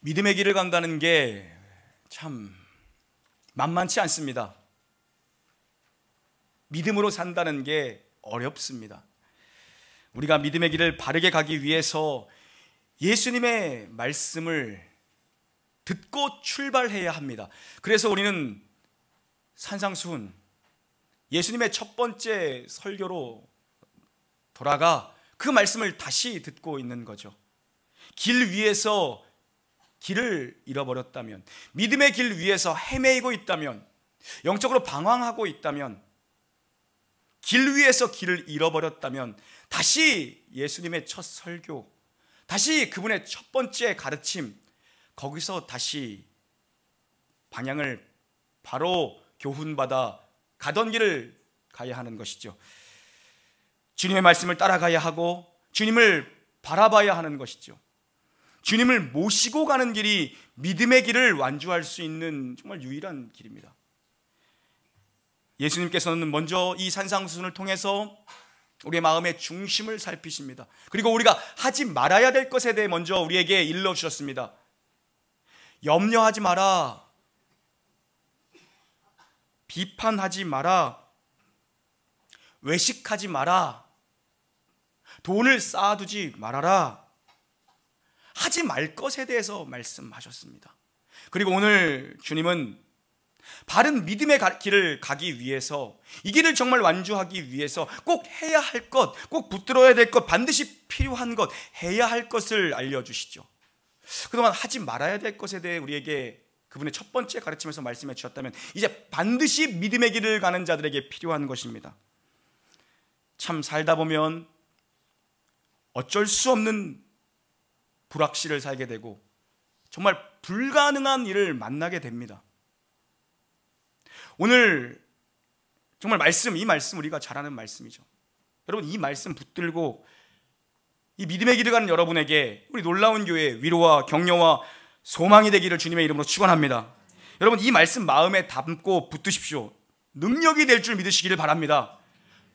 믿음의 길을 간다는 게 참 만만치 않습니다. 믿음으로 산다는 게 어렵습니다. 우리가 믿음의 길을 바르게 가기 위해서 예수님의 말씀을 듣고 출발해야 합니다. 그래서 우리는 산상수훈, 예수님의 첫 번째 설교로 돌아가 그 말씀을 다시 듣고 있는 거죠. 길 위에서 길을 잃어버렸다면, 믿음의 길 위에서 헤매이고 있다면, 영적으로 방황하고 있다면, 길 위에서 길을 잃어버렸다면 다시 예수님의 첫 설교, 다시 그분의 첫 번째 가르침, 거기서 다시 방향을 바로 교훈받아 가던 길을 가야 하는 것이죠. 주님의 말씀을 따라가야 하고 주님을 바라봐야 하는 것이죠. 주님을 모시고 가는 길이 믿음의 길을 완주할 수 있는 정말 유일한 길입니다. 예수님께서는 먼저 이 산상수훈을 통해서 우리의 마음의 중심을 살피십니다. 그리고 우리가 하지 말아야 될 것에 대해 먼저 우리에게 일러주셨습니다. 염려하지 마라, 비판하지 마라, 외식하지 마라, 돈을 쌓아두지 말아라. 하지 말 것에 대해서 말씀하셨습니다. 그리고 오늘 주님은 바른 믿음의 길을 가기 위해서, 이 길을 정말 완주하기 위해서 꼭 해야 할 것, 꼭 붙들어야 될 것, 반드시 필요한 것, 해야 할 것을 알려주시죠. 그동안 하지 말아야 될 것에 대해 우리에게 그분의 첫 번째 가르침에서 말씀해 주셨다면, 이제 반드시 믿음의 길을 가는 자들에게 필요한 것입니다. 참 살다 보면 어쩔 수 없는 불확실을 살게 되고 정말 불가능한 일을 만나게 됩니다. 오늘 정말 이 말씀 우리가 잘 아는 말씀이죠. 여러분, 이 말씀 붙들고 이 믿음의 길을 가는 여러분에게 우리 놀라운 교회 위로와 격려와 소망이 되기를 주님의 이름으로 축원합니다. 여러분, 이 말씀 마음에 담고 붙드십시오. 능력이 될 줄 믿으시기를 바랍니다.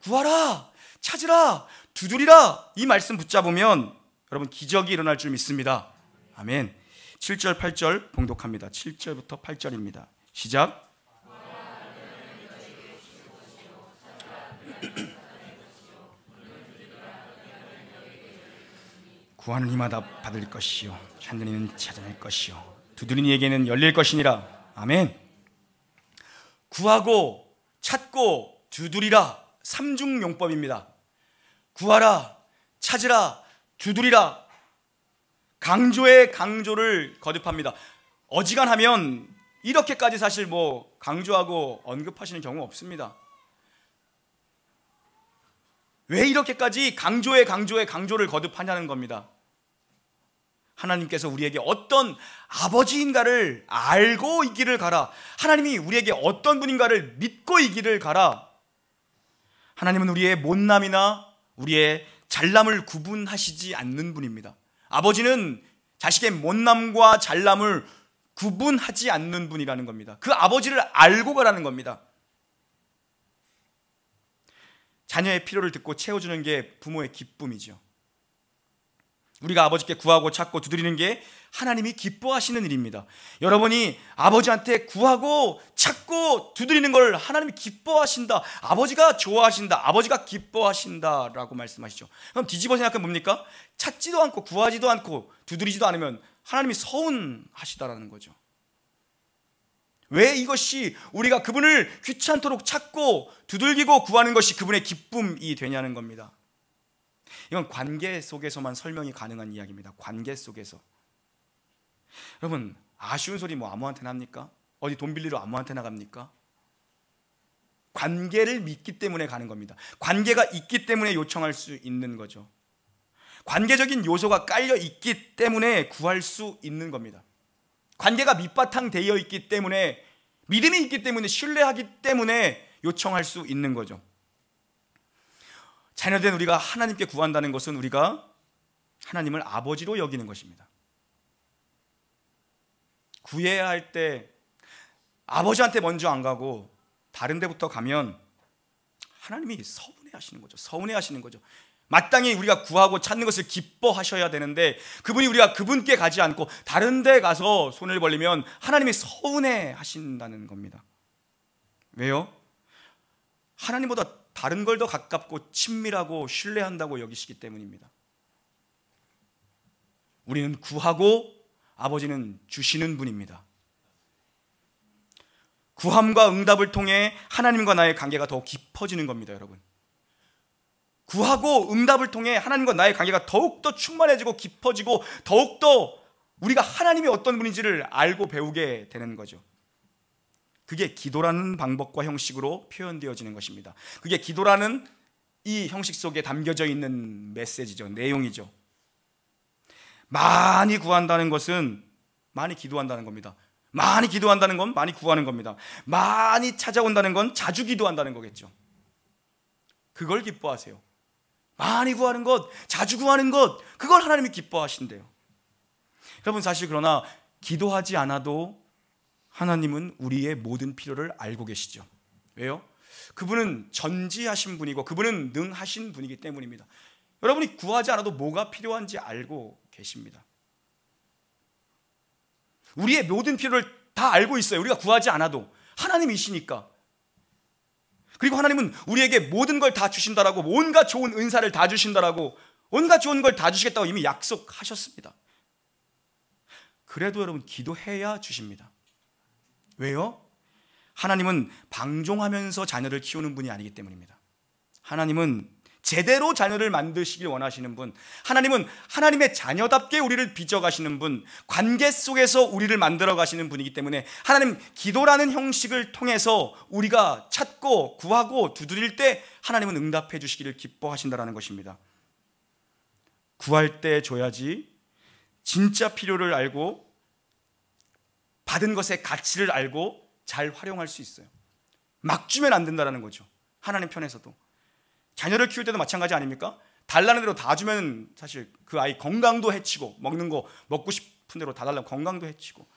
구하라, 찾으라, 두드리라, 이 말씀 붙잡으면 여러분 기적이 일어날 줄 믿습니다. 아멘. 7절 8절 봉독합니다. 7절부터 8절입니다. 시작. 구하는 이마다 받을 것이요, 찾는 이는 찾아낼 것이요, 두드리는 이에게는 열릴 것이니라. 아멘. 구하고 찾고 두드리라, 삼중용법입니다. 구하라, 찾으라, 두드리라. 강조에 강조를 거듭합니다. 어지간하면 이렇게까지 사실 강조하고 언급하시는 경우 없습니다. 왜 이렇게까지 강조에 강조를 거듭하냐는 겁니다. 하나님께서 우리에게 어떤 아버지인가를 알고 이 길을 가라. 하나님이 우리에게 어떤 분인가를 믿고 이 길을 가라. 하나님은 우리의 못남이나 우리의 잘남을 구분하시지 않는 분입니다. 아버지는 자식의 못남과 잘남을 구분하지 않는 분이라는 겁니다. 그 아버지를 알고 가라는 겁니다. 자녀의 필요를 듣고 채워주는 게 부모의 기쁨이죠. 우리가 아버지께 구하고 찾고 두드리는 게 하나님이 기뻐하시는 일입니다. 여러분이 아버지한테 구하고 찾고 두드리는 걸 하나님이 기뻐하신다, 아버지가 좋아하신다, 아버지가 기뻐하신다라고 말씀하시죠. 그럼 뒤집어 생각하면 뭡니까? 찾지도 않고 구하지도 않고 두드리지도 않으면 하나님이 서운하시다라는 거죠. 왜 이것이 우리가 그분을 귀찮도록 찾고 두들기고 구하는 것이 그분의 기쁨이 되냐는 겁니다. 이건 관계 속에서만 설명이 가능한 이야기입니다. 관계 속에서. 여러분, 아쉬운 소리 아무한테나 합니까? 어디 돈 빌리러 아무한테나 갑니까? 관계를 믿기 때문에 가는 겁니다. 관계가 있기 때문에 요청할 수 있는 거죠. 관계적인 요소가 깔려 있기 때문에 구할 수 있는 겁니다. 관계가 밑바탕 되어 있기 때문에, 믿음이 있기 때문에, 신뢰하기 때문에 요청할 수 있는 거죠. 자녀된 우리가 하나님께 구한다는 것은 우리가 하나님을 아버지로 여기는 것입니다. 구해야 할 때 아버지한테 먼저 안 가고 다른 데부터 가면 하나님이 서운해 하시는 거죠. 서운해 하시는 거죠. 마땅히 우리가 구하고 찾는 것을 기뻐하셔야 되는데 그분이 우리가 그분께 가지 않고 다른 데 가서 손을 벌리면 하나님이 서운해 하신다는 겁니다. 왜요? 하나님보다 다른 걸 더 가깝고 친밀하고 신뢰한다고 여기시기 때문입니다. 우리는 구하고 아버지는 주시는 분입니다. 구함과 응답을 통해 하나님과 나의 관계가 더 깊어지는 겁니다, 여러분. 구하고 응답을 통해 하나님과 나의 관계가 더욱더 충만해지고 깊어지고 더욱더 우리가 하나님이 어떤 분인지를 알고 배우게 되는 거죠. 그게 기도라는 방법과 형식으로 표현되어지는 것입니다. 그게 기도라는 이 형식 속에 담겨져 있는 메시지죠. 내용이죠. 많이 구한다는 것은 많이 기도한다는 겁니다. 많이 기도한다는 건 많이 구하는 겁니다. 많이 찾아온다는 건 자주 기도한다는 거겠죠. 그걸 기뻐하세요. 많이 구하는 것, 자주 구하는 것, 그걸 하나님이 기뻐하신대요. 여러분, 사실 그러나 기도하지 않아도 하나님은 우리의 모든 필요를 알고 계시죠. 왜요? 그분은 전지하신 분이고 그분은 능하신 분이기 때문입니다. 여러분이 구하지 않아도 뭐가 필요한지 알고 계십니다. 우리의 모든 필요를 다 알고 있어요. 우리가 구하지 않아도 하나님이시니까. 그리고 하나님은 우리에게 모든 걸 다 주신다라고, 온갖 좋은 은사를 다 주신다라고, 온갖 좋은 걸 다 주시겠다고 이미 약속하셨습니다. 그래도 여러분 기도해야 주십니다. 왜요? 하나님은 방종하면서 자녀를 키우는 분이 아니기 때문입니다. 하나님은 제대로 자녀를 만드시길 원하시는 분, 하나님은 하나님의 자녀답게 우리를 빚어가시는 분, 관계 속에서 우리를 만들어 가시는 분이기 때문에 하나님 기도라는 형식을 통해서 우리가 찾고 구하고 두드릴 때 하나님은 응답해 주시기를 기뻐하신다는 것입니다. 구할 때 줘야지 진짜 필요를 알고 받은 것의 가치를 알고 잘 활용할 수 있어요. 막 주면 안 된다는 거죠. 하나님 편에서도. 자녀를 키울 때도 마찬가지 아닙니까? 달라는 대로 다 주면 사실 그 아이 건강도 해치고, 먹는 거 먹고 싶은 대로 다 달라면 건강도 해치고,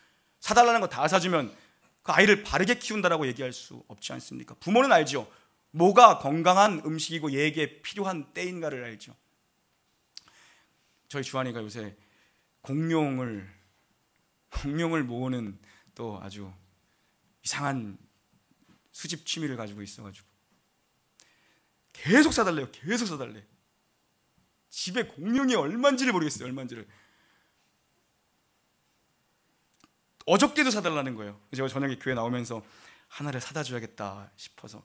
사달라는 거 다 사주면 그 아이를 바르게 키운다라고 얘기할 수 없지 않습니까? 부모는 알죠. 뭐가 건강한 음식이고 얘에게 필요한 때인가를 알죠. 저희 주한이가 요새 공룡을 모으는 또 아주 이상한 수집 취미를 가지고 있어가지고 계속 사달래요. 계속 사달래. 집에 공룡이 얼마인지를 모르겠어요. 얼마인지를. 어저께도 사달라는 거예요. 제가 저녁에 교회 나오면서 하나를 사다 줘야겠다 싶어서.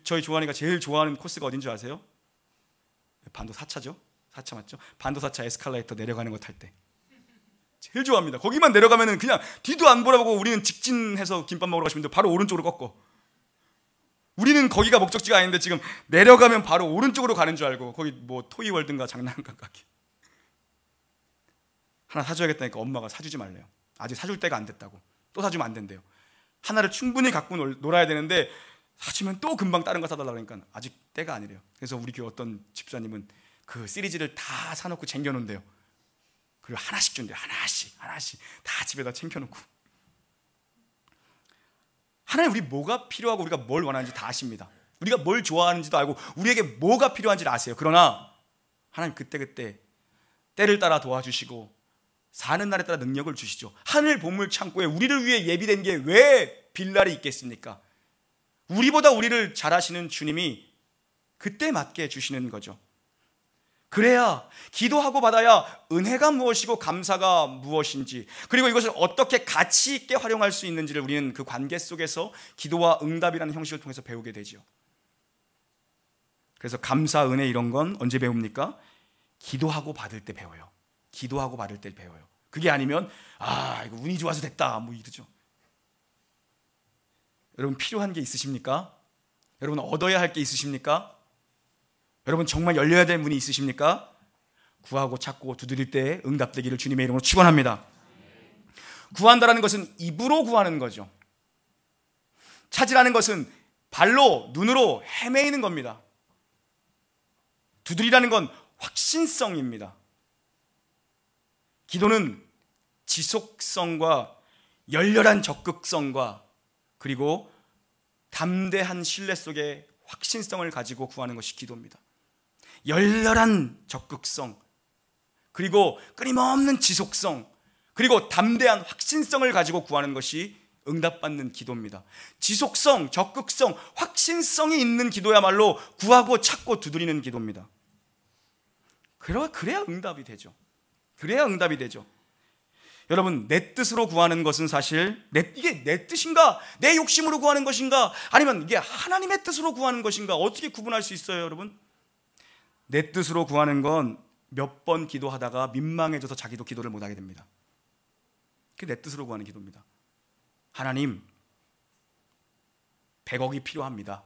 저희 조한이가 제일 좋아하는 코스가 어딘지 아세요? 반도 4차죠? 4차 맞죠? 반도 4차 에스컬레이터 내려가는 거 탈 때 제일 좋아합니다. 거기만 내려가면은 그냥 뒤도 안 보라고, 우리는 직진해서 김밥 먹으러 가시면 바로 오른쪽으로 꺾어. 우리는 거기가 목적지가 아닌데 지금 내려가면 바로 오른쪽으로 가는 줄 알고 거기 뭐 토이월드인가 장난감 가게 하나 사줘야겠다니까 엄마가 사주지 말래요. 아직 사줄 때가 안 됐다고. 또 사주면 안 된대요. 하나를 충분히 갖고 놀아야 되는데 사주면 또 금방 다른 거 사달라고 하니까 아직 때가 아니래요. 그래서 우리 교회 어떤 집사님은 그 시리즈를 다 사놓고 챙겨놓는데요. 그리고 하나씩 준대요. 하나씩 다 집에다 챙겨놓고. 하나님, 우리 뭐가 필요하고 우리가 뭘 원하는지 다 아십니다. 우리가 뭘 좋아하는지도 알고 우리에게 뭐가 필요한지를 아세요. 그러나 하나님 그때그때 때를 따라 도와주시고 사는 날에 따라 능력을 주시죠. 하늘 보물 창고에 우리를 위해 예비된 게 왜 빌라리 있겠습니까? 우리보다 우리를 잘 아시는 주님이 그때 맞게 주시는 거죠. 그래야 기도하고 받아야 은혜가 무엇이고 감사가 무엇인지, 그리고 이것을 어떻게 가치 있게 활용할 수 있는지를 우리는 그 관계 속에서 기도와 응답이라는 형식을 통해서 배우게 되죠. 그래서 감사, 은혜 이런 건 언제 배웁니까? 기도하고 받을 때 배워요. 기도하고 받을 때 배워요. 그게 아니면 이거 운이 좋아서 됐다 뭐 이러죠. 여러분 필요한 게 있으십니까? 여러분 얻어야 할 게 있으십니까? 여러분 정말 열려야 될 문이 있으십니까? 구하고 찾고 두드릴 때 응답되기를 주님의 이름으로 축원합니다. 구한다라는 것은 입으로 구하는 거죠. 찾으라는 것은 발로, 눈으로 헤매이는 겁니다. 두드리라는 건 확신성입니다. 기도는 지속성과 열렬한 적극성과 그리고 담대한 신뢰 속에 확신성을 가지고 구하는 것이 기도입니다. 열렬한 적극성, 그리고 끊임없는 지속성, 그리고 담대한 확신성을 가지고 구하는 것이 응답받는 기도입니다. 지속성, 적극성, 확신성이 있는 기도야말로 구하고 찾고 두드리는 기도입니다. 그래야 응답이 되죠. 그래야 응답이 되죠. 여러분, 내 뜻으로 구하는 것은 사실 이게 내 뜻인가? 내 욕심으로 구하는 것인가? 아니면 이게 하나님의 뜻으로 구하는 것인가? 어떻게 구분할 수 있어요, 여러분? 내 뜻으로 구하는 건 몇 번 기도하다가 민망해져서 자기도 기도를 못하게 됩니다. 그게 내 뜻으로 구하는 기도입니다. 하나님, 100억이 필요합니다.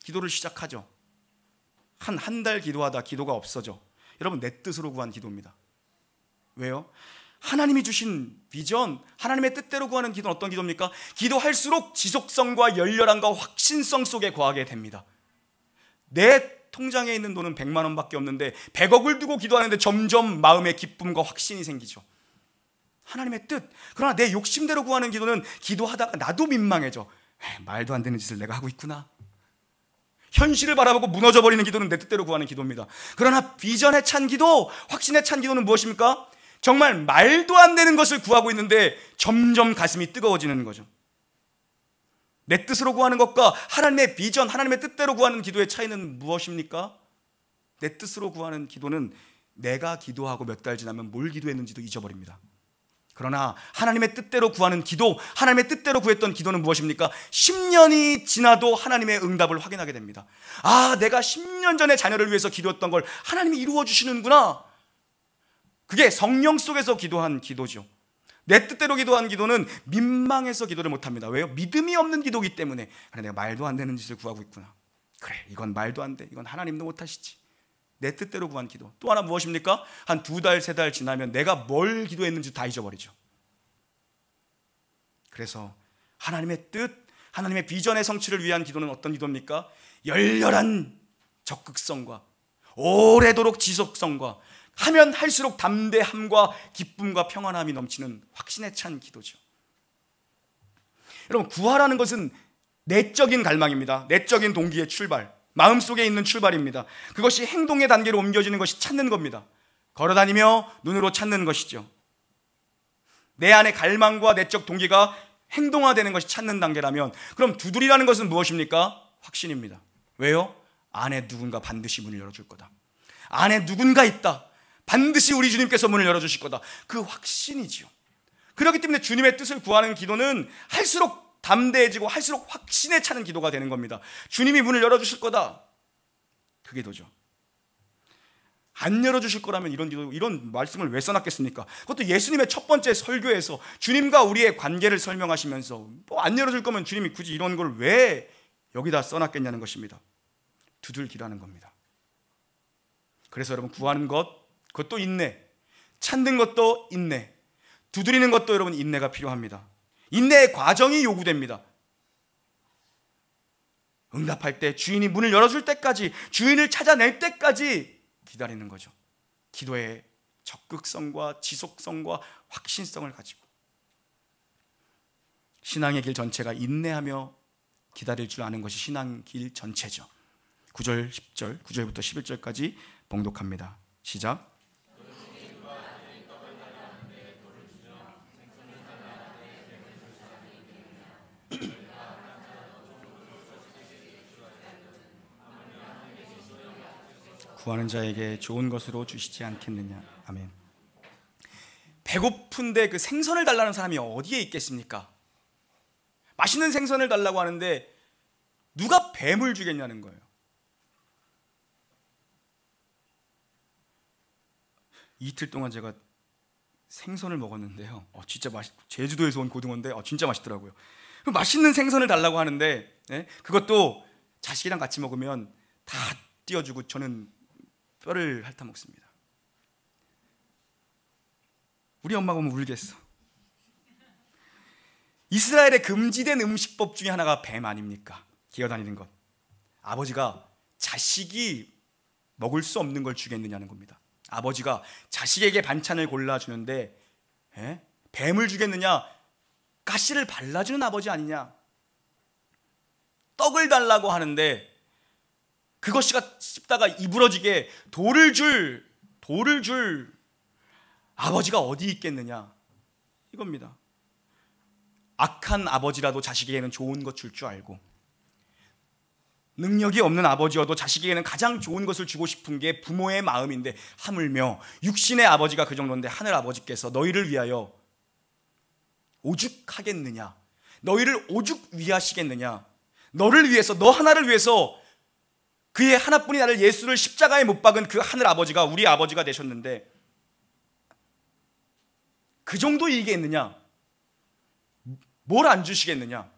기도를 시작하죠. 한 달 기도하다 기도가 없어져. 여러분, 내 뜻으로 구한 기도입니다. 왜요? 하나님이 주신 비전, 하나님의 뜻대로 구하는 기도는 어떤 기도입니까? 기도할수록 지속성과 열렬함과 확신성 속에 거하게 됩니다. 내 통장에 있는 돈은 100만 원밖에 없는데 100억을 두고 기도하는데 점점 마음의 기쁨과 확신이 생기죠. 하나님의 뜻. 그러나 내 욕심대로 구하는 기도는 기도하다가 나도 민망해져. 말도 안 되는 짓을 내가 하고 있구나. 현실을 바라보고 무너져버리는 기도는 내 뜻대로 구하는 기도입니다. 그러나 비전에 찬 기도, 확신에 찬 기도는 무엇입니까? 정말 말도 안 되는 것을 구하고 있는데 점점 가슴이 뜨거워지는 거죠. 내 뜻으로 구하는 것과 하나님의 비전, 하나님의 뜻대로 구하는 기도의 차이는 무엇입니까? 내 뜻으로 구하는 기도는 내가 기도하고 몇 달 지나면 뭘 기도했는지도 잊어버립니다. 그러나 하나님의 뜻대로 구하는 기도, 하나님의 뜻대로 구했던 기도는 무엇입니까? 10년이 지나도 하나님의 응답을 확인하게 됩니다. 아, 내가 10년 전에 자녀를 위해서 기도했던 걸 하나님이 이루어 주시는구나. 그게 성령 속에서 기도한 기도죠. 내 뜻대로 기도한 기도는 민망해서 기도를 못합니다. 왜요? 믿음이 없는 기도이기 때문에. 그래, 내가 말도 안 되는 짓을 구하고 있구나. 그래, 이건 말도 안 돼. 이건 하나님도 못하시지. 내 뜻대로 구한 기도. 또 하나 무엇입니까? 한 2달, 3달 지나면 내가 뭘 기도했는지 다 잊어버리죠. 그래서 하나님의 뜻, 하나님의 비전의 성취를 위한 기도는 어떤 기도입니까? 열렬한 적극성과 오래도록 지속성과 하면 할수록 담대함과 기쁨과 평안함이 넘치는 확신에 찬 기도죠. 여러분, 구하라는 것은 내적인 갈망입니다. 내적인 동기의 출발, 마음속에 있는 출발입니다. 그것이 행동의 단계로 옮겨지는 것이 찾는 겁니다. 걸어다니며 눈으로 찾는 것이죠. 내 안의 갈망과 내적 동기가 행동화되는 것이 찾는 단계라면, 그럼 두드리라는 것은 무엇입니까? 확신입니다. 왜요? 안에 누군가 반드시 문을 열어줄 거다. 안에 누군가 있다. 반드시 우리 주님께서 문을 열어주실 거다. 그 확신이지요. 그렇기 때문에 주님의 뜻을 구하는 기도는 할수록 담대해지고 할수록 확신에 차는 기도가 되는 겁니다. 주님이 문을 열어주실 거다. 그 기도죠. 안 열어주실 거라면 이런 말씀을 왜 써놨겠습니까? 그것도 예수님의 첫 번째 설교에서 주님과 우리의 관계를 설명하시면서 뭐 안 열어줄 거면 주님이 굳이 이런 걸 왜 여기다 써놨겠냐는 것입니다. 두들기라는 겁니다. 그래서 여러분, 구하는 것, 그것도 인내, 찾는 것도 인내, 두드리는 것도 여러분 인내가 필요합니다. 인내의 과정이 요구됩니다. 응답할 때, 주인이 문을 열어줄 때까지, 주인을 찾아낼 때까지 기다리는 거죠. 기도의 적극성과 지속성과 확신성을 가지고 신앙의 길 전체가 인내하며 기다릴 줄 아는 것이 신앙 길 전체죠. 9절, 10절, 9절부터 11절까지 봉독합니다. 시작. 구하는 자에게 좋은 것으로 주시지 않겠느냐. 아멘. 배고픈데 그 생선을 달라는 사람이 어디에 있겠습니까? 맛있는 생선을 달라고 하는데 누가 뱀을 주겠냐는 거예요. 이틀 동안 제가 생선을 먹었는데요. 진짜 제주도에서 온 고등어인데 진짜 맛있더라고요. 맛있는 생선을 달라고 하는데, 그것도 자식이랑 같이 먹으면 다 띄워주고 저는 뼈를 핥아 먹습니다. 우리 엄마가 보면 울겠어. 이스라엘의 금지된 음식법 중에 하나가 뱀 아닙니까? 기어다니는 것. 아버지가 자식이 먹을 수 없는 걸 주겠느냐는 겁니다. 아버지가 자식에게 반찬을 골라주는데 뱀을 주겠느냐? 가시를 발라주는 아버지 아니냐? 떡을 달라고 하는데 그것이가 씹다가 이부러지게 돌을 줄 아버지가 어디 있겠느냐, 이겁니다. 악한 아버지라도 자식에게는 좋은 것 줄 줄 알고, 능력이 없는 아버지여도 자식에게는 가장 좋은 것을 주고 싶은 게 부모의 마음인데, 하물며 육신의 아버지가 그 정도인데 하늘 아버지께서 너희를 위하여 오죽하겠느냐, 너희를 오죽 위하시겠느냐, 너를 위해서, 너 하나를 위해서 그의 하나뿐인 아들 예수를 십자가에 못 박은 그 하늘 아버지가 우리 아버지가 되셨는데 그 정도 이익이 있느냐, 뭘 안 주시겠느냐,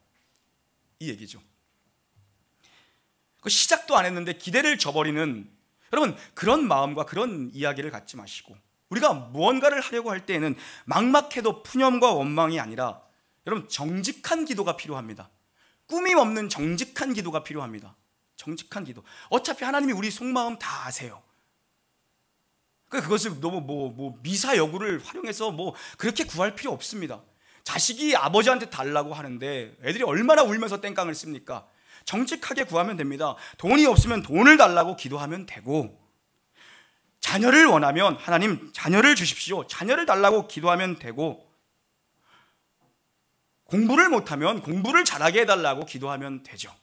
이 얘기죠. 그 시작도 안 했는데 기대를 저버리는, 여러분 그런 마음과 그런 이야기를 갖지 마시고, 우리가 무언가를 하려고 할 때에는 막막해도 푸념과 원망이 아니라 여러분 정직한 기도가 필요합니다. 꾸밈 없는 정직한 기도가 필요합니다. 정직한 기도. 어차피 하나님이 우리 속마음 다 아세요. 그것을 너무 미사여구를 활용해서 그렇게 구할 필요 없습니다. 자식이 아버지한테 달라고 하는데 애들이 얼마나 울면서 땡깡을 씁니까? 정직하게 구하면 됩니다. 돈이 없으면 돈을 달라고 기도하면 되고, 자녀를 원하면 하나님 자녀를 주십시오, 자녀를 달라고 기도하면 되고, 공부를 못하면 공부를 잘하게 해달라고 기도하면 되죠.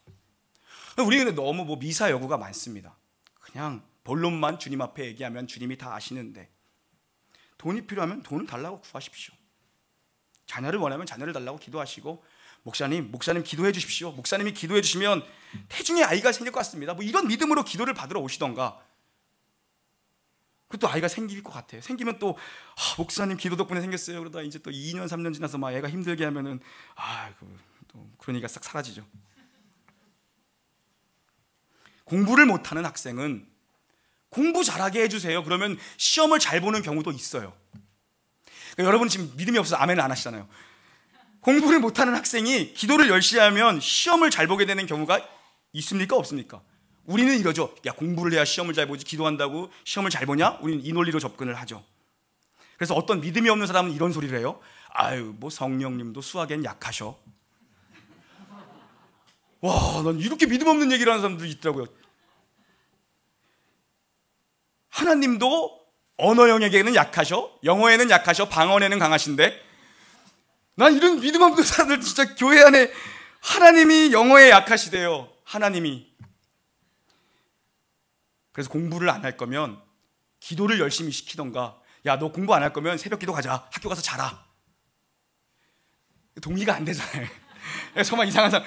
우리는 너무 미사여구가 많습니다. 그냥 본론만 주님 앞에 얘기하면 주님이 다 아시는데, 돈이 필요하면 돈을 달라고 구하십시오. 자녀를 원하면 자녀를 달라고 기도하시고, 목사님 기도해 주십시오. 목사님이 기도해 주시면 태중에 아이가 생길 것 같습니다. 이런 믿음으로 기도를 받으러 오시던가. 그것도 아이가 생길 것 같아요. 생기면 또 목사님 기도 덕분에 생겼어요. 그러다 이제 또 2년 3년 지나서 막 애가 힘들게 하면은 또 그러니까 싹 사라지죠. 공부를 못하는 학생은 공부 잘하게 해주세요. 그러면 시험을 잘 보는 경우도 있어요. 그러니까 여러분 지금 믿음이 없어서 아멘 안 하시잖아요. 공부를 못하는 학생이 기도를 열심히 하면 시험을 잘 보게 되는 경우가 있습니까? 없습니까? 우리는 이러죠. 야, 공부를 해야 시험을 잘 보지, 기도한다고 시험을 잘 보냐? 우리는 이 논리로 접근을 하죠. 그래서 어떤 믿음이 없는 사람은 이런 소리를 해요. 아유, 성령님도 수학엔 약하셔. 와, 난 이렇게 믿음 없는 얘기를 하는 사람들이 있더라고요. 하나님도 언어 영역에는 약하셔, 영어에는 약하셔, 방언에는 강하신데, 난 이런 믿음 없는 사람들 진짜 교회 안에 하나님이 영어에 약하시대요. 하나님이. 그래서 공부를 안 할 거면 기도를 열심히 시키던가, 야, 너 공부 안 할 거면 새벽 기도 가자, 학교 가서 자라. 동의가 안 되잖아요. 정말 이상한 사람.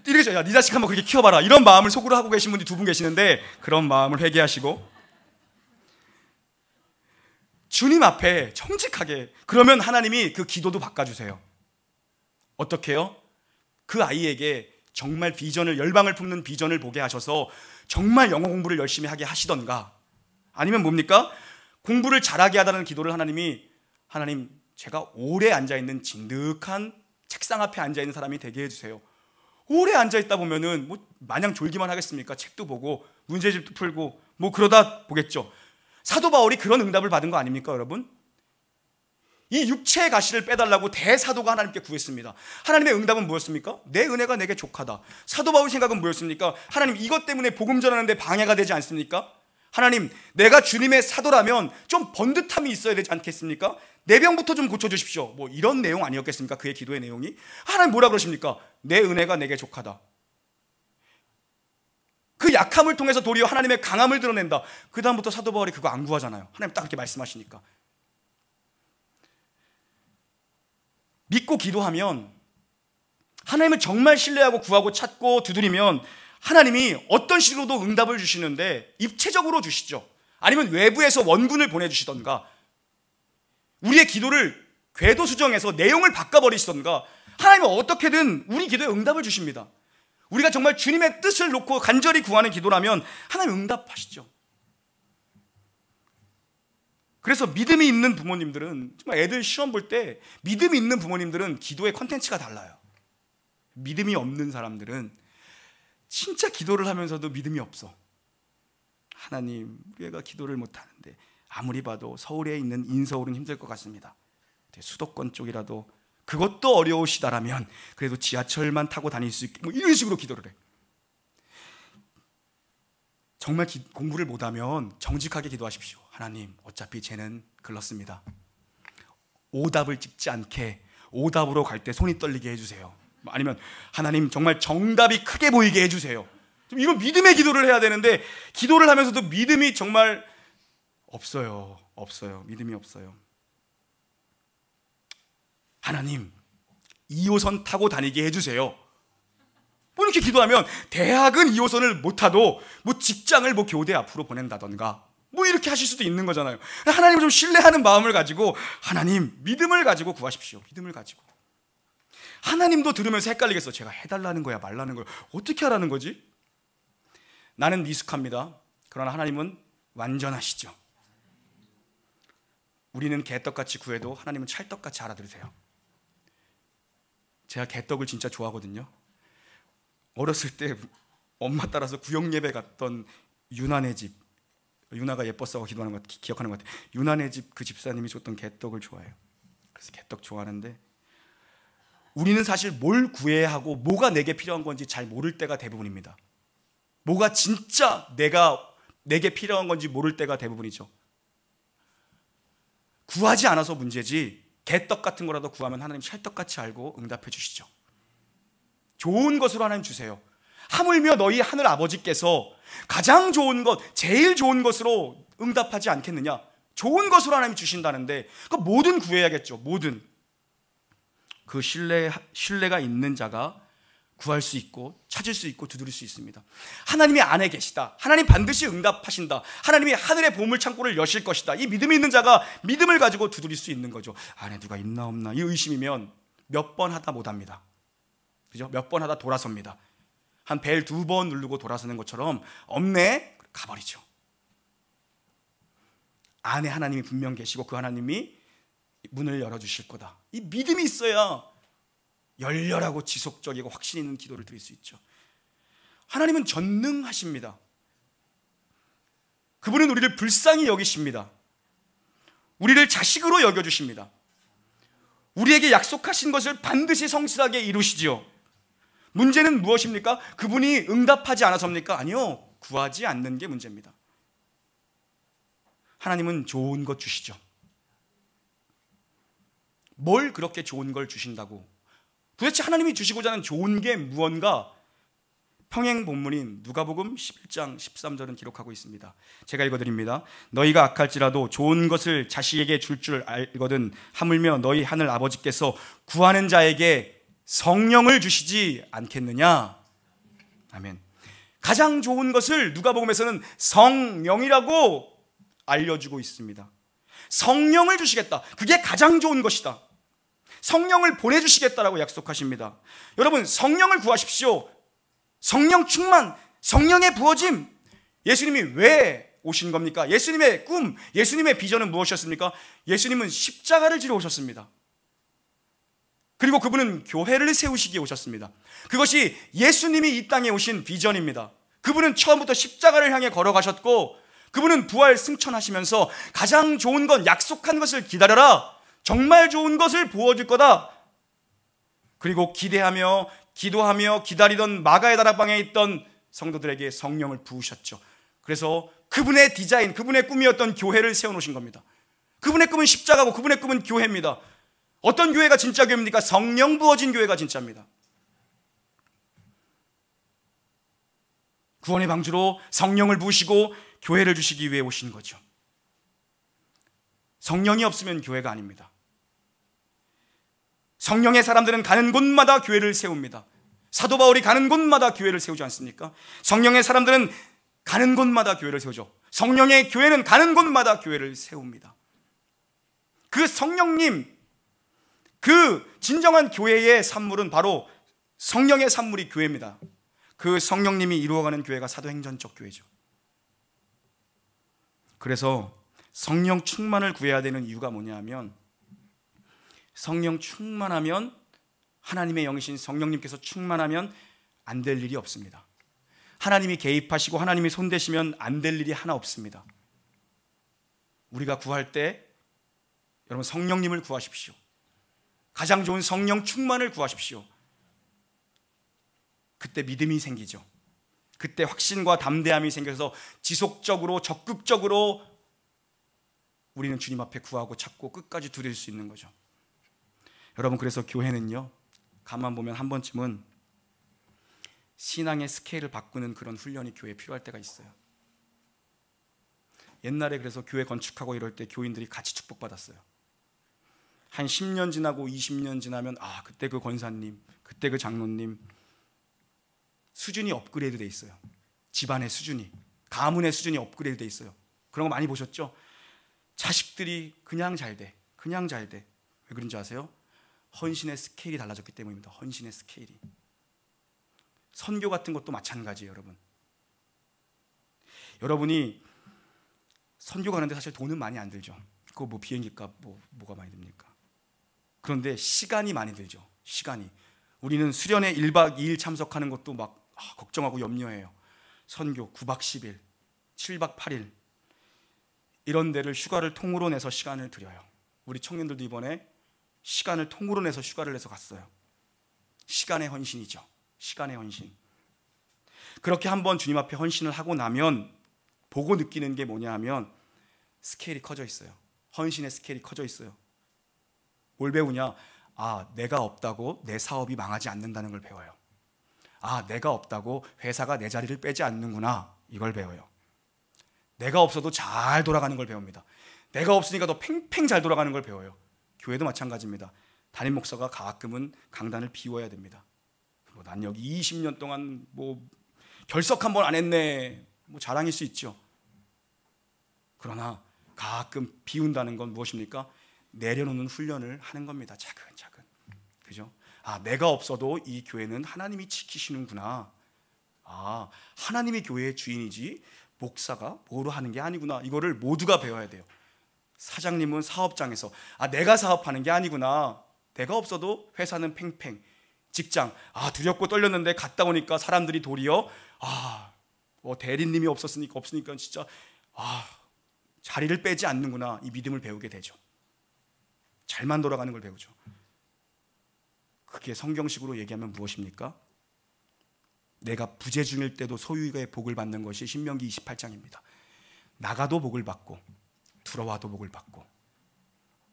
이러죠. 야, 네 자식 한번 그렇게 키워봐라. 이런 마음을 속으로 하고 계신 분이 두 분 계시는데, 그런 마음을 회개하시고 주님 앞에 정직하게, 그러면 하나님이 그 기도도 바꿔주세요. 어떻게 해요? 그 아이에게 정말 비전을, 열방을 품는 비전을 보게 하셔서 정말 영어 공부를 열심히 하게 하시던가, 아니면 뭡니까? 공부를 잘하게 하다는 기도를 하나님 제가 오래 앉아있는 진득한 책상 앞에 앉아있는 사람이 되게 해주세요. 오래 앉아있다 보면은 마냥 졸기만 하겠습니까? 책도 보고 문제집도 풀고 그러다 보겠죠. 사도 바울이 그런 응답을 받은 거 아닙니까, 여러분? 이 육체의 가시를 빼달라고 대사도가 하나님께 구했습니다. 하나님의 응답은 뭐였습니까? 내 은혜가 내게 족하다. 사도 바울 생각은 뭐였습니까? 하나님, 이것 때문에 복음 전하는데 방해가 되지 않습니까? 하나님, 내가 주님의 사도라면 좀 번듯함이 있어야 되지 않겠습니까? 내 병부터 좀 고쳐주십시오. 이런 내용 아니었겠습니까? 그의 기도의 내용이. 하나님 뭐라 그러십니까? 내 은혜가 내게 족하다. 그 약함을 통해서 도리어 하나님의 강함을 드러낸다. 그 다음부터 사도 바울이 그거 안 구하잖아요. 하나님 딱 그렇게 말씀하시니까. 믿고 기도하면, 하나님을 정말 신뢰하고 구하고 찾고 두드리면 하나님이 어떤 식으로도 응답을 주시는데, 입체적으로 주시죠. 아니면 외부에서 원군을 보내주시던가, 우리의 기도를 궤도 수정해서 내용을 바꿔버리시던가, 하나님은 어떻게든 우리 기도에 응답을 주십니다. 우리가 정말 주님의 뜻을 놓고 간절히 구하는 기도라면 하나님 응답하시죠. 그래서 믿음이 있는 부모님들은, 정말 애들 시험 볼 때 믿음이 있는 부모님들은 기도의 컨텐츠가 달라요. 믿음이 없는 사람들은 진짜 기도를 하면서도 믿음이 없어. 하나님, 우리 애가 기도를 못하는데 아무리 봐도 서울에 있는 인서울은 힘들 것 같습니다. 수도권 쪽이라도 그것도 어려우시다라면 그래도 지하철만 타고 다닐 수 있게, 이런 식으로 기도를 해. 정말 공부를 못하면 정직하게 기도하십시오. 하나님, 어차피 쟤는 글렀습니다. 오답을 찍지 않게 오답으로 갈 때 손이 떨리게 해주세요. 아니면 하나님 정말 정답이 크게 보이게 해주세요. 이런 믿음의 기도를 해야 되는데 기도를 하면서도 믿음이 정말 없어요. 믿음이 없어요. 하나님 2호선 타고 다니게 해주세요. 뭐 이렇게 기도하면 대학은 2호선을 못 타도 뭐 직장을 뭐 교대 앞으로 보낸다던가 뭐 이렇게 하실 수도 있는 거잖아요. 하나님을 좀 신뢰하는 마음을 가지고 하나님 믿음을 가지고 구하십시오. 믿음을 가지고. 하나님도 들으면서 헷갈리겠어. 제가 해달라는 거야 말라는 거야 어떻게 하라는 거지? 나는 미숙합니다. 그러나 하나님은 완전하시죠. 우리는 개떡같이 구해도 하나님은 찰떡같이 알아들으세요. 제가 개떡을 진짜 좋아하거든요. 어렸을 때 엄마 따라서 구역예배 갔던 유나네 집, 유나가 예뻤어 기도하는 것 기억하는 것 같아요. 유나네 집 그 집사님이 줬던 개떡을 좋아해요. 그래서 개떡 좋아하는데 우리는 사실 뭘 구해야 하고 뭐가 내게 필요한 건지 잘 모를 때가 대부분입니다. 뭐가 진짜 내게 필요한 건지 모를 때가 대부분이죠. 구하지 않아서 문제지 개떡 같은 거라도 구하면 하나님 찰떡같이 알고 응답해 주시죠. 좋은 것으로 하나님 주세요. 하물며 너희 하늘 아버지께서 가장 좋은 것, 제일 좋은 것으로 응답하지 않겠느냐. 좋은 것으로 하나님 주신다는데 그 뭐든 구해야겠죠. 뭐든. 그 신뢰가 있는 자가 구할 수 있고 찾을 수 있고 두드릴 수 있습니다. 하나님이 안에 계시다. 하나님 반드시 응답하신다. 하나님이 하늘의 보물창고를 여실 것이다. 이 믿음이 있는 자가 믿음을 가지고 두드릴 수 있는 거죠. 안에 누가 있나 없나 이 의심이면 몇 번 하다 못합니다. 그죠? 몇 번 하다 돌아섭니다. 한 벨 2번 누르고 돌아서는 것처럼 없네? 가버리죠. 안에 하나님이 분명 계시고 그 하나님이 문을 열어주실 거다. 이 믿음이 있어야 열렬하고 지속적이고 확신 있는 기도를 드릴 수 있죠. 하나님은 전능하십니다. 그분은 우리를 불쌍히 여기십니다. 우리를 자식으로 여겨주십니다. 우리에게 약속하신 것을 반드시 성실하게 이루시지요. 문제는 무엇입니까? 그분이 응답하지 않아서입니까? 아니요. 구하지 않는 게 문제입니다. 하나님은 좋은 것 주시죠. 뭘 그렇게 좋은 걸 주신다고? 도대체 하나님이 주시고자 하는 좋은 게 무언가? 평행 본문인 누가복음 11장 13절은 기록하고 있습니다. 제가 읽어드립니다. 너희가 악할지라도 좋은 것을 자식에게 줄 알거든 하물며 너희 하늘 아버지께서 구하는 자에게 성령을 주시지 않겠느냐. 아멘. 가장 좋은 것을 누가복음에서는 성령이라고 알려주고 있습니다. 성령을 주시겠다. 그게 가장 좋은 것이다. 성령을 보내주시겠다라고 약속하십니다. 여러분 성령을 구하십시오. 성령 충만, 성령의 부어짐. 예수님이 왜 오신 겁니까? 예수님의 꿈, 예수님의 비전은 무엇이었습니까? 예수님은 십자가를 지러 오셨습니다. 그리고 그분은 교회를 세우시기에 오셨습니다. 그것이 예수님이 이 땅에 오신 비전입니다. 그분은 처음부터 십자가를 향해 걸어가셨고 그분은 부활 승천하시면서 가장 좋은 건 약속한 것을 기다려라. 정말 좋은 것을 부어줄 거다. 그리고 기대하며 기도하며 기다리던 마가의 다락방에 있던 성도들에게 성령을 부으셨죠. 그래서 그분의 디자인, 그분의 꿈이었던 교회를 세워놓으신 겁니다. 그분의 꿈은 십자가고 그분의 꿈은 교회입니다. 어떤 교회가 진짜 교회입니까? 성령 부어진 교회가 진짜입니다. 구원의 방주로 성령을 부으시고 교회를 주시기 위해 오신 거죠. 성령이 없으면 교회가 아닙니다. 성령의 사람들은 가는 곳마다 교회를 세웁니다. 사도 바울이 가는 곳마다 교회를 세우지 않습니까? 성령의 사람들은 가는 곳마다 교회를 세우죠. 성령의 교회는 가는 곳마다 교회를 세웁니다. 그 성령님, 그 진정한 교회의 산물은 바로 성령의 산물이 교회입니다. 그 성령님이 이루어가는 교회가 사도행전적 교회죠. 그래서 성령 충만을 구해야 되는 이유가 뭐냐 하면 성령 충만하면 하나님의 영이신 성령님께서 충만하면 안 될 일이 없습니다. 하나님이 개입하시고 하나님이 손대시면 안 될 일이 하나 없습니다. 우리가 구할 때 여러분 성령님을 구하십시오. 가장 좋은 성령 충만을 구하십시오. 그때 믿음이 생기죠. 그때 확신과 담대함이 생겨서 지속적으로 적극적으로 우리는 주님 앞에 구하고 찾고 끝까지 드릴 수 있는 거죠. 여러분, 그래서 교회는요, 가만 보면 한 번쯤은 신앙의 스케일을 바꾸는 그런 훈련이 교회에 필요할 때가 있어요. 옛날에 그래서 교회 건축하고 이럴 때 교인들이 같이 축복받았어요. 한 10년 지나고 20년 지나면 그때 그 권사님, 그때 그 장로님 수준이 업그레이드 돼 있어요. 집안의 수준이, 가문의 수준이 업그레이드 돼 있어요. 그런 거 많이 보셨죠? 자식들이 그냥 잘 돼. 왜 그런지 아세요? 헌신의 스케일이 달라졌기 때문입니다. 헌신의 스케일이. 선교 같은 것도 마찬가지예요, 여러분. 여러분이 선교 가는데 사실 돈은 많이 안 들죠. 그거 뭐 비행기값 뭐가 많이 듭니까? 그런데 시간이 많이 들죠. 시간이. 우리는 수련회 1박 2일 참석하는 것도 막 걱정하고 염려해요. 선교 9박 10일, 7박 8일 이런 데를 휴가를 통으로 내서 시간을 들여요. 우리 청년들도 이번에 시간을 통으로 내서 휴가를 내서 갔어요. 시간의 헌신이죠. 시간의 헌신. 그렇게 한번 주님 앞에 헌신을 하고 나면 보고 느끼는 게 뭐냐 하면 스케일이 커져 있어요. 헌신의 스케일이 커져 있어요. 뭘 배우냐? 내가 없다고 내 사업이 망하지 않는다는 걸 배워요. 내가 없다고 회사가 내 자리를 빼지 않는구나, 이걸 배워요. 내가 없어도 잘 돌아가는 걸 배웁니다. 내가 없으니까 더 팽팽 잘 돌아가는 걸 배워요. 교회도 마찬가지입니다. 담임 목사가 가끔은 강단을 비워야 됩니다. 난 여기 20년 동안 결석 한 번 안 했네, 자랑일 수 있죠. 그러나 가끔 비운다는 건 무엇입니까? 내려놓는 훈련을 하는 겁니다. 차근차근. 그죠? 내가 없어도 이 교회는 하나님이 지키시는구나. 하나님이 교회의 주인이지 목사가 뭐로 하는 게 아니구나. 이거를 모두가 배워야 돼요. 사장님은 사업장에서 내가 사업하는 게 아니구나. 내가 없어도 회사는 팽팽. 직장 두렵고 떨렸는데 갔다 오니까 사람들이 도리어 대리님이 없으니까 진짜 자리를 빼지 않는구나. 이 믿음을 배우게 되죠. 잘만 돌아가는 걸 배우죠. 그게 성경식으로 얘기하면 무엇입니까? 내가 부재 중일 때도 소유의 복을 받는 것이 신명기 28장입니다. 나가도 복을 받고 들어와도 복을 받고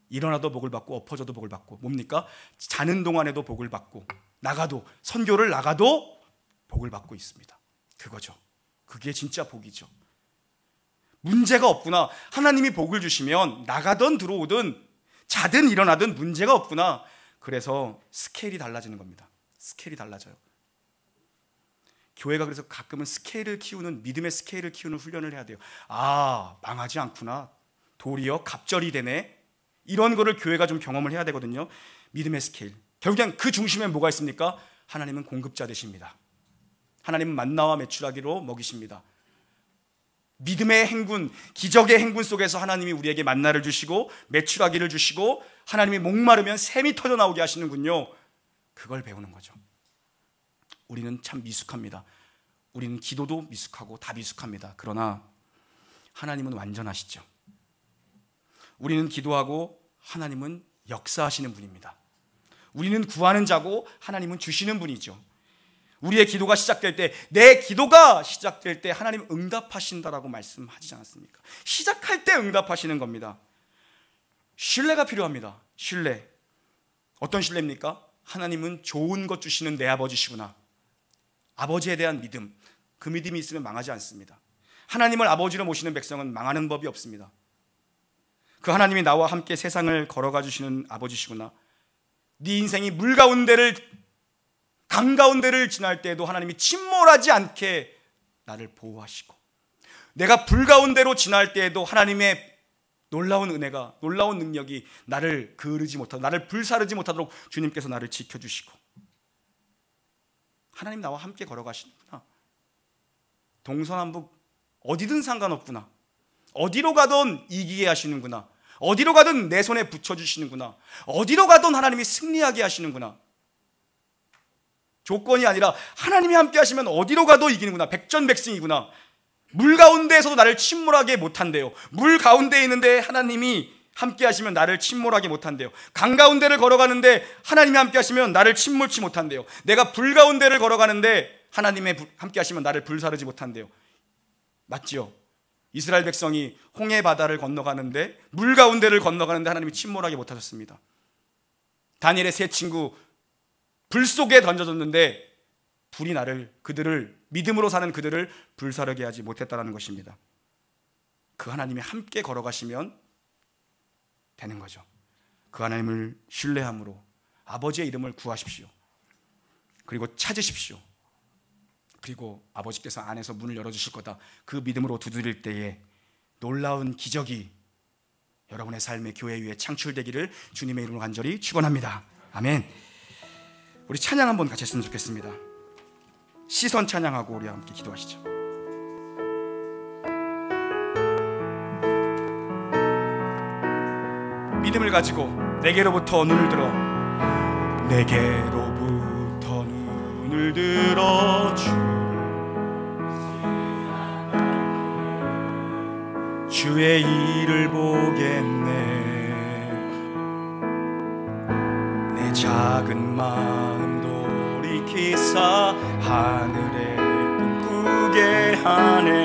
일어나도 복을 받고 엎어져도 복을 받고 뭡니까? 자는 동안에도 복을 받고 나가도 선교를 나가도 복을 받고 있습니다. 그거죠. 그게 진짜 복이죠. 문제가 없구나. 하나님이 복을 주시면 나가든 들어오든 자든 일어나든 문제가 없구나. 그래서 스케일이 달라지는 겁니다. 스케일이 달라져요. 교회가 그래서 가끔은 스케일을 키우는, 믿음의 스케일을 키우는 훈련을 해야 돼요. 망하지 않구나. 도리어 갑절이 되네. 이런 거를 교회가 좀 경험을 해야 되거든요. 믿음의 스케일. 결국엔 그 중심에 뭐가 있습니까? 하나님은 공급자 되십니다. 하나님은 만나와 메추라기로 먹이십니다. 믿음의 행군, 기적의 행군 속에서 하나님이 우리에게 만나를 주시고 메추라기를 주시고 하나님이 목마르면 샘이 터져 나오게 하시는군요. 그걸 배우는 거죠. 우리는 참 미숙합니다. 우리는 기도도 미숙하고 다 미숙합니다. 그러나 하나님은 완전하시죠. 우리는 기도하고 하나님은 역사하시는 분입니다. 우리는 구하는 자고 하나님은 주시는 분이죠. 우리의 기도가 시작될 때, 내 기도가 시작될 때 하나님 응답하신다라고 말씀하지 않았습니까? 시작할 때 응답하시는 겁니다. 신뢰가 필요합니다. 신뢰. 어떤 신뢰입니까? 하나님은 좋은 것 주시는 내 아버지시구나. 아버지에 대한 믿음. 그 믿음이 있으면 망하지 않습니다. 하나님을 아버지로 모시는 백성은 망하는 법이 없습니다. 그 하나님이 나와 함께 세상을 걸어가 주시는 아버지시구나. 네 인생이 물 가운데를, 강 가운데를 지날 때에도 하나님이 침몰하지 않게 나를 보호하시고, 내가 불 가운데로 지날 때에도 하나님의 놀라운 은혜가, 놀라운 능력이 나를 그르지 못하도록, 나를 불사르지 못하도록 주님께서 나를 지켜주시고, 하나님 나와 함께 걸어가시는구나. 동서남북 어디든 상관없구나. 어디로 가든 이기게 하시는구나. 어디로 가든 내 손에 붙여주시는구나. 어디로 가든 하나님이 승리하게 하시는구나. 조건이 아니라 하나님이 함께 하시면 어디로 가도 이기는구나. 백전백승이구나. 물 가운데에서도 나를 침몰하게 못한대요. 물 가운데에 있는데 하나님이 함께 하시면 나를 침몰하게 못한대요. 강 가운데를 걸어가는데 하나님이 함께 하시면 나를 침몰치 못한대요. 내가 불 가운데를 걸어가는데 하나님의 함께 하시면 나를 불사르지 못한대요. 맞지요? 이스라엘 백성이 홍해 바다를 건너가는데, 물 가운데를 건너가는데 하나님이 침몰하게 못하셨습니다. 다니엘의 세 친구 불 속에 던져졌는데 불이 그들을 믿음으로 사는 그들을 불사르게 하지 못했다는 것입니다. 그 하나님이 함께 걸어가시면 되는 거죠. 그 하나님을 신뢰함으로 아버지의 이름을 구하십시오. 그리고 찾으십시오. 그리고 아버지께서 안에서 문을 열어주실 거다, 그 믿음으로 두드릴 때에 놀라운 기적이 여러분의 삶의 교회 위에 창출되기를 주님의 이름으로 간절히 축원합니다. 아멘. 우리 찬양 한번 같이 했으면 좋겠습니다. 시선 찬양하고 우리 함께 기도하시죠. 믿음을 가지고 내게로부터 눈을 들어, 내게로부터 눈을 들어 주의 일을 보겠네. 내 작은 마음 돌이키사 하늘에 꿈꾸게 하네.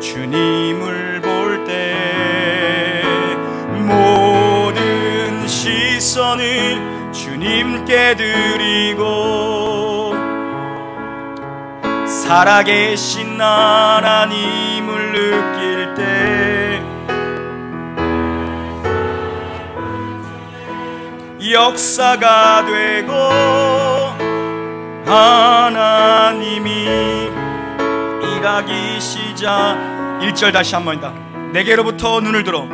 주님을 볼 때 모든 시선을 주님께 드리고, 살아계신 하나님을 느낄 때 역사가 되고, 하나님이 일하기 시작. 1절 다시 한 번이다. 내게로부터 눈을 들어,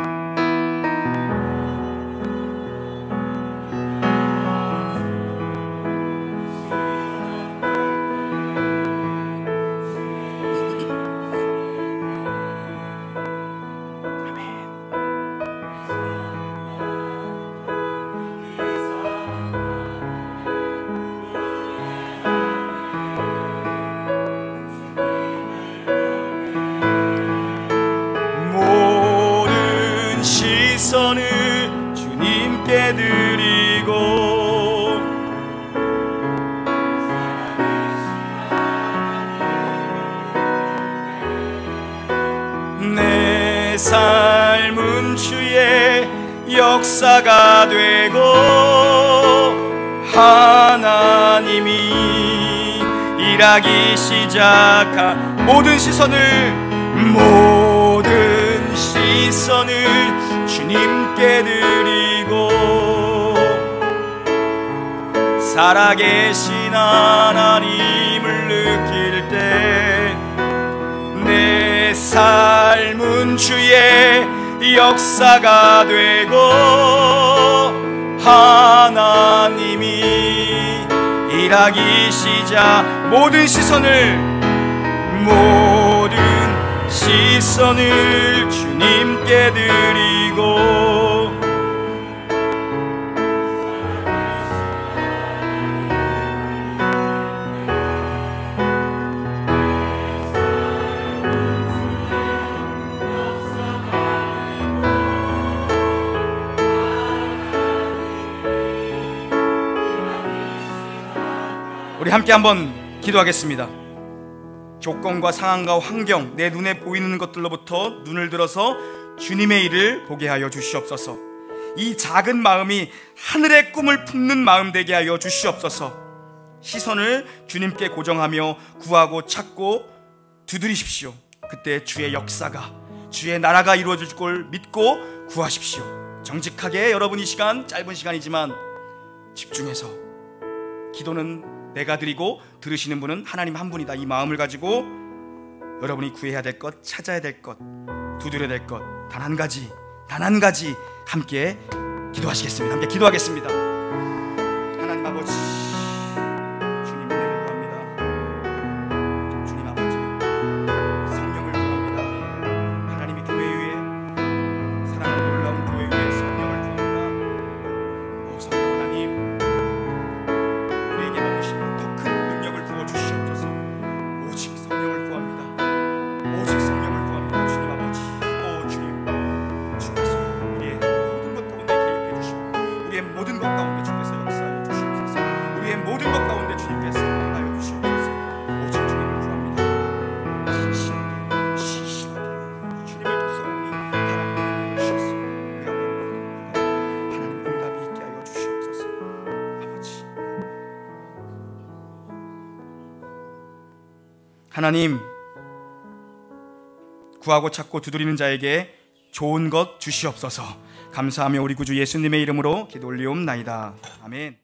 시선을 주님께 드리고, 내 삶은 주의 역사가 되고, 하나님이 일하기 시작한 모든 시선을 주님께 드리고, 살아계신 하나님을 느낄 때 내 삶은 주의 역사가 되고, 하나님이 일하기 시작. 모든 시선을 주님께 드리고, 우리 함께 한번 기도하겠습니다. 조건과 상황과 환경, 내 눈에 보이는 것들로부터 눈을 들어서 주님의 일을 보게 하여 주시옵소서. 이 작은 마음이 하늘의 꿈을 품는 마음 되게 하여 주시옵소서. 시선을 주님께 고정하며 구하고 찾고 두드리십시오. 그때 주의 역사가, 주의 나라가 이루어질 걸 믿고 구하십시오. 정직하게 여러분 이 시간, 짧은 시간이지만 집중해서, 기도는 내가 드리고 들으시는 분은 하나님 한 분이다, 이 마음을 가지고 여러분이 구해야 될 것, 찾아야 될 것, 두드려야 될 것, 단 한 가지 함께 기도하시겠습니다. 함께 기도하겠습니다. 하나님 아버지, 주님 은혜를 구합니다. 주님 아버지, 성령을 구합니다. 하나님이 교회 위에, 사랑하는 놀라운 교회 위에 성령을 구합니다. 오 성령 하나님, 우리에게 머무시며 더 큰 능력을 부어주시옵소서. 오직 성령을 구합니다. 오직 성령을 구합니다. 주님 아버지, 오 주님, 주님 하나님, 구하고 찾고 두드리는 자에게 좋은 것 주시옵소서. 감사하며 우리 구주 예수님의 이름으로 기도 올리옵나이다. 아멘.